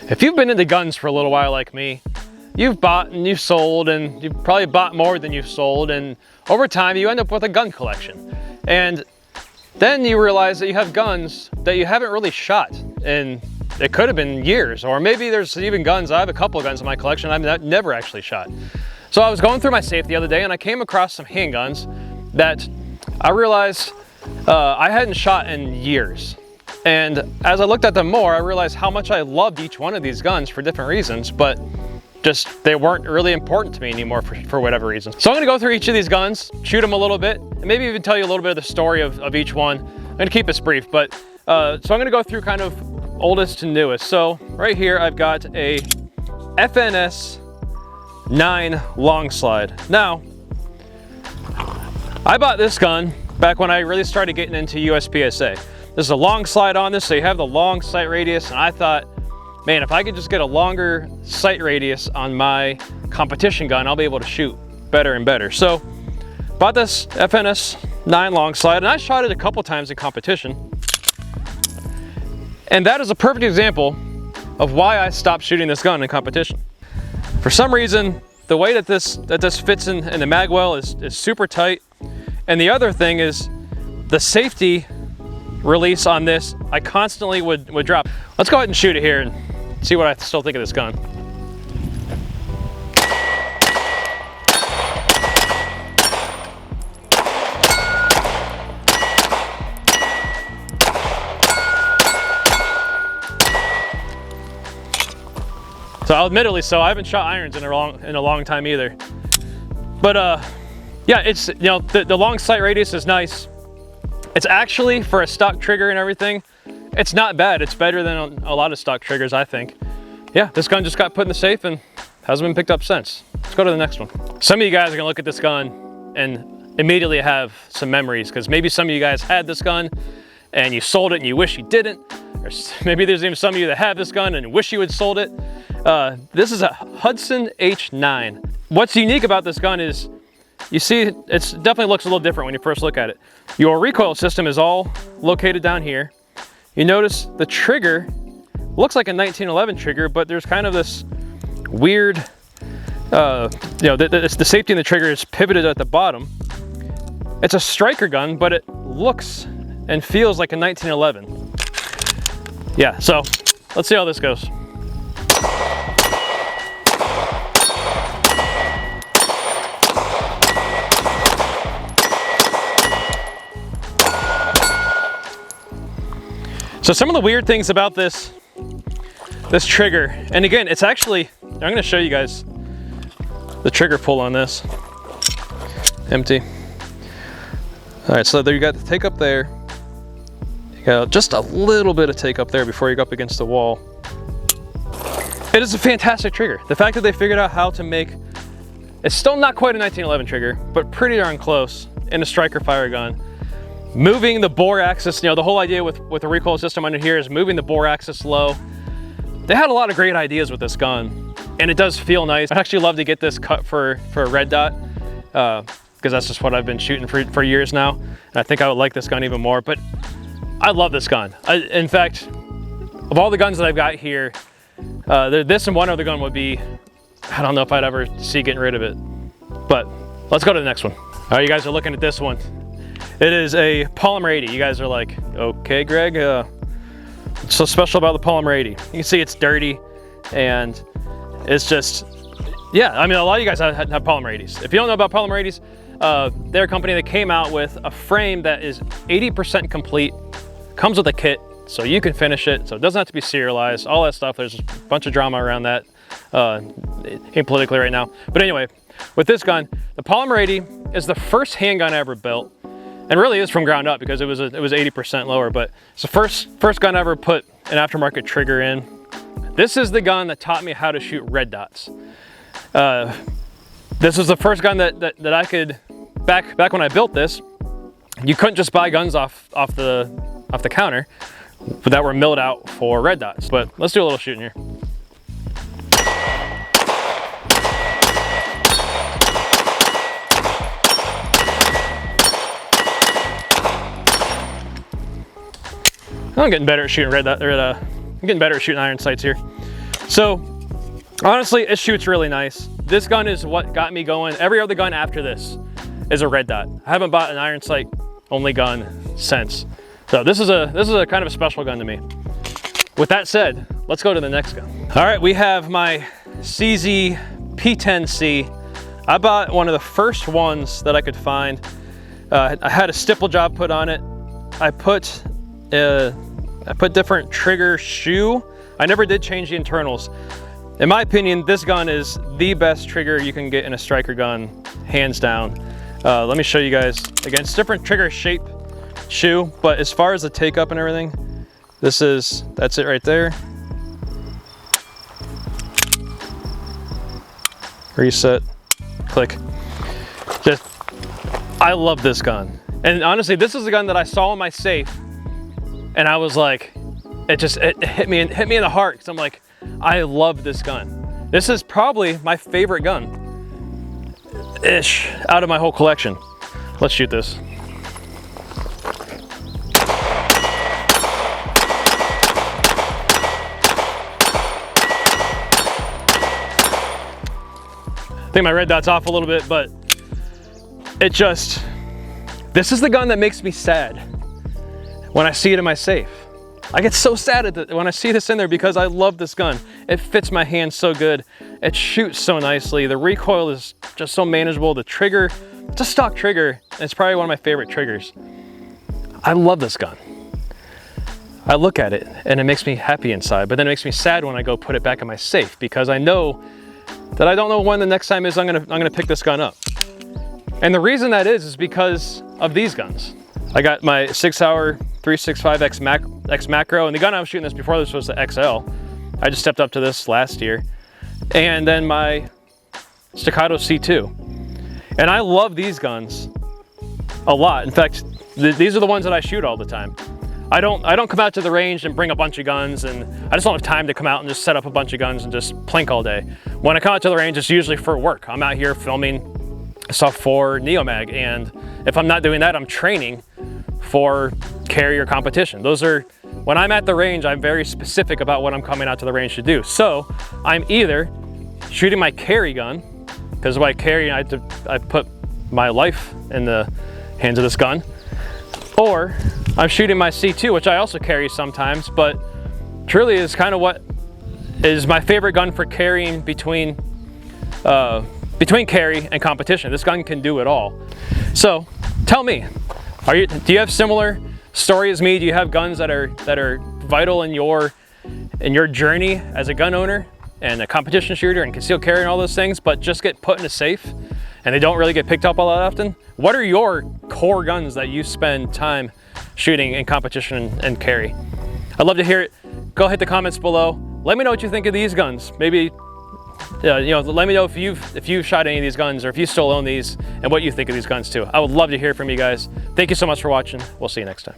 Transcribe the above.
If you've been into guns for a little while like me, you've bought and you've sold, and you've probably bought more than you've sold, and over time you end up with a gun collection. And then you realize that you have guns that you haven't really shot, and it could have been years, or maybe there's even guns. I have a couple of guns in my collection I've never actually shot. So I was going through my safe the other day and I came across some handguns that I realized I hadn't shot in years. And as I looked at them more, I realized how much I loved each one of these guns for different reasons, but just they weren't really important to me anymore for whatever reason. So I'm gonna go through each of these guns, shoot them a little bit, and maybe even tell you a little bit of the story of each one. I'm gonna keep this brief, but so I'm gonna go through kind of oldest to newest. So right here, I've got a FNS-9 Long Slide. Now, I bought this gun back when I really started getting into USPSA. There's a long slide on this, so you have the long sight radius, and I thought, man, if I could just get a longer sight radius on my competition gun, I'll be able to shoot better and better. So, bought this FNS-9 Long Slide, and I shot it a couple times in competition. And that is a perfect example of why I stopped shooting this gun in competition. For some reason, the way that this fits in the mag well is super tight. And the other thing is the safety release on this, I constantly would drop. Let's go ahead and shoot it here and see what I still think of this gun. So admittedly, I haven't shot irons in a long time either. But yeah, it's, you know, the long sight radius is nice. It's actually, for a stock trigger and everything, it's not bad. It's better than a lot of stock triggers, I think. Yeah, this gun just got put in the safe and hasn't been picked up since. Let's go to the next one. Some of you guys are gonna look at this gun and immediately have some memories, because maybe some of you guys had this gun and you sold it and you wish you didn't. Or maybe there's even some of you that have this gun and wish you had sold it. This is a Hudson H9. What's unique about this gun is, you see, it definitely looks a little different when you first look at it. Your recoil system is all located down here. You notice the trigger looks like a 1911 trigger, but there's kind of this weird, you know, the safety in the trigger is pivoted at the bottom. It's a striker gun, but it looks and feels like a 1911. Yeah, so let's see how this goes. So some of the weird things about this trigger, and again, it's actually, I'm gonna show you guys the trigger pull on this. Empty. All right, so there you got the take up there. You got just a little bit of take up there before you go up against the wall. It is a fantastic trigger. The fact that they figured out how to make, it's still not quite a 1911 trigger, but pretty darn close in a striker fire gun. Moving the bore axis, you know, the whole idea with the recoil system under here is moving the bore axis low. They had a lot of great ideas with this gun, and it does feel nice. I'd actually love to get this cut for a red dot, because that's just what I've been shooting for years now. And I think I would like this gun even more, but I love this gun. In fact, of all the guns that I've got here, this and one other gun would be, I don't know if I'd ever see getting rid of it. But let's go to the next one. All right, you guys are looking at this one. It is a Polymer 80. You guys are like, okay, Greg, what's so special about the Polymer 80? You can see it's dirty, and it's just, yeah, I mean, a lot of you guys have Polymer 80s. If you don't know about Polymer 80s, they're a company that came out with a frame that is 80% complete, comes with a kit, so you can finish it, so it doesn't have to be serialized, all that stuff. There's a bunch of drama around that, politically right now. But anyway, with this gun, the Polymer 80 is the first handgun I ever built. And really is from ground up, because it was 80% lower, but it's the first gun I ever put an aftermarket trigger in. This is the gun that taught me how to shoot red dots. This was the first gun that I could, back when I built this, you couldn't just buy guns off the counter, but that were milled out for red dots. But let's do a little shooting here. I'm getting better at shooting I'm getting better at shooting iron sights here. So honestly, it shoots really nice. This gun is what got me going. Every other gun after this is a red dot. I haven't bought an iron sight only gun since. So this is a kind of a special gun to me. With that said, let's go to the next gun. All right, we have my CZ P10C. I bought one of the first ones that I could find. I had a stipple job put on it. I put different trigger shoe. I never did change the internals. In my opinion, this gun is the best trigger you can get in a striker gun, hands down. Let me show you guys. Again, it's different trigger shape shoe, but as far as the take up and everything, that's it right there. Reset, click. I love this gun. And honestly, this is the gun that I saw in my safe and I was like, it hit me in the heart, because I'm like, I love this gun. This is probably my favorite gun-ish out of my whole collection. Let's shoot this. I think my red dot's off a little bit, but this is the gun that makes me sad when I see it in my safe. I get so sad when I see this in there because I love this gun. It fits my hand so good. It shoots so nicely. The recoil is just so manageable. The trigger, it's a stock trigger. It's probably one of my favorite triggers. I love this gun. I look at it and it makes me happy inside, but then it makes me sad when I go put it back in my safe, because I know that I don't know when the next time is I'm gonna pick this gun up. And the reason that is because of these guns. I got my 6 Hour 365X macro, and the gun I was shooting this before this was the XL. I just stepped up to this last year. And then my Staccato C2. And I love these guns a lot. In fact, these are the ones that I shoot all the time. I don't come out to the range and bring a bunch of guns, and I just don't have time to come out and just set up a bunch of guns and just plink all day. When I come out to the range, it's usually for work. I'm out here filming stuff for Neomag, and if I'm not doing that, I'm training for carrier competition. When I'm at the range, I'm very specific about what I'm coming out to the range to do. So I'm either shooting my carry gun, because by carry, I put my life in the hands of this gun, or I'm shooting my C2, which I also carry sometimes, but truly is kind of what is my favorite gun for carrying between carry and competition. This gun can do it all. So tell me, do you have similar story as me? Do you have guns that are vital in your journey as a gun owner and a competition shooter and concealed carry and all those things, but just get put in a safe and they don't really get picked up all that often? What are your core guns that you spend time shooting in competition and carry? I'd love to hear it. Go hit the comments below. Let me know what you think of these guns. Maybe let me know if you've shot any of these guns, or if you still own these, and what you think of these guns too. I would love to hear from you guys. Thank you so much for watching. We'll see you next time.